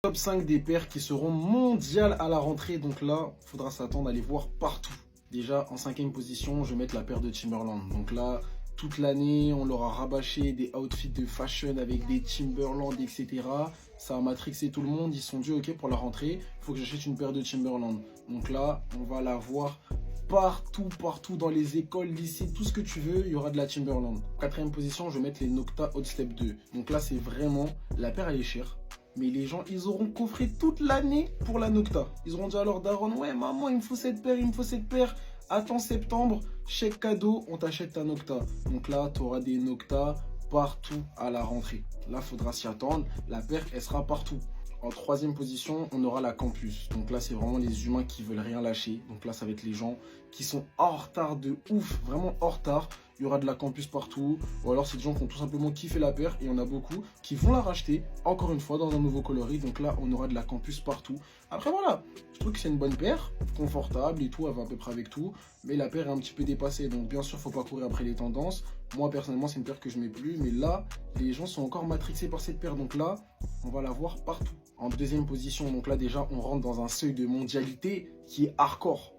Top 5 des paires qui seront mondiales à la rentrée. Donc là, il faudra s'attendre à les voir partout. Déjà, en 5e position, je vais mettre la paire de Timberland. Donc là, toute l'année, on leur a rabâché des outfits de fashion avec des Timberland, etc. Ça a matrixé tout le monde. Ils se sont dit, ok, pour la rentrée, il faut que j'achète une paire de Timberland. Donc là, on va la voir partout dans les écoles, lycées, tout ce que tu veux, il y aura de la Timberland. 4e position, je vais mettre les Nocta Hot Step 2. Donc là, c'est vraiment, la paire, elle est chère. Mais les gens, ils auront coffré toute l'année pour la Nocta. Ils auront dit à leur daron, ouais maman, il me faut cette paire, il me faut cette paire. Attends septembre, chèque cadeau, on t'achète ta Nocta. Donc là, tu auras des Nocta partout à la rentrée. Là, il faudra s'y attendre. La paire, elle sera partout. En 3e position, on aura la Campus. Donc là, c'est vraiment les humains qui veulent rien lâcher. Donc là, ça va être les gens qui sont en retard de ouf, vraiment en retard. Il y aura de la Campus partout. Ou alors, c'est des gens qui ont tout simplement kiffé la paire. Et il y en a beaucoup qui vont la racheter, encore une fois, dans un nouveau coloris. Donc là, on aura de la Campus partout. Après, voilà, je trouve que c'est une bonne paire, confortable et tout, elle va à peu près avec tout. Mais la paire est un petit peu dépassée. Donc bien sûr, il ne faut pas courir après les tendances. Moi, personnellement, c'est une paire que je ne mets plus. Mais là, les gens sont encore matrixés par cette paire. Donc là, on va la voir partout. En 2e position, donc là déjà on rentre dans un seuil de mondialité qui est hardcore.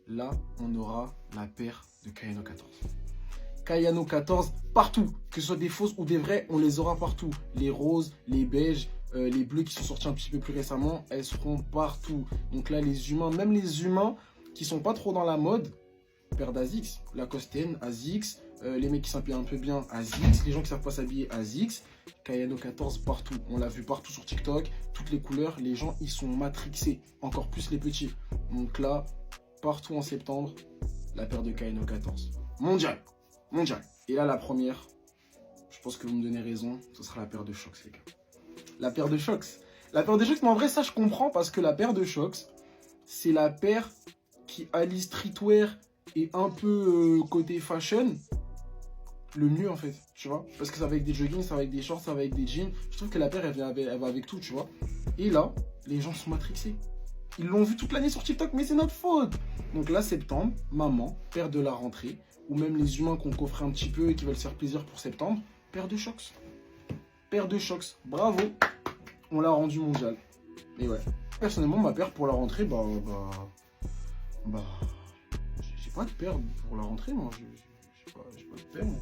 Là on aura la paire de Kayano 14. Kayano 14 partout, que ce soit des fausses ou des vraies, on les aura partout. Les roses, les beiges, les bleus qui sont sortis un petit peu plus récemment, elles seront partout. Donc là les humains, même les humains qui sont pas trop dans la mode, paire d'Azix, Lacoste, Azix, les mecs qui s'habillent un peu bien, Azix, les gens qui savent pas s'habiller, Azix, Kayano 14 partout, on l'a vu partout sur TikTok, toutes les couleurs, les gens ils sont matrixés, encore plus les petits. Donc là, partout en septembre, la paire de Kayano 14. Mondial. Et là la première, je pense que vous me donnez raison, ce sera la paire de Shox les gars. La paire de Shox. La paire de Shox, mais en vrai ça je comprends parce que la paire de Shox, c'est la paire qui allie streetwear et un peu côté fashion le mieux en fait, tu vois, parce que ça va avec des joggings, ça va avec des shorts, ça va avec des jeans. Je trouve que la paire elle va avec tout, tu vois. Et là, les gens sont matrixés. Ils l'ont vu toute l'année sur TikTok, mais c'est notre faute. Donc là, septembre, maman, paire de la rentrée, ou même les humains qu'on coffrait un petit peu et qui veulent se faire plaisir pour septembre, paire de Shox. Paire de Shox, bravo, on l'a rendu mondial. Et ouais, personnellement, ma paire pour la rentrée, j'ai pas de paire pour la rentrée, moi. J'ai pas de paire, moi.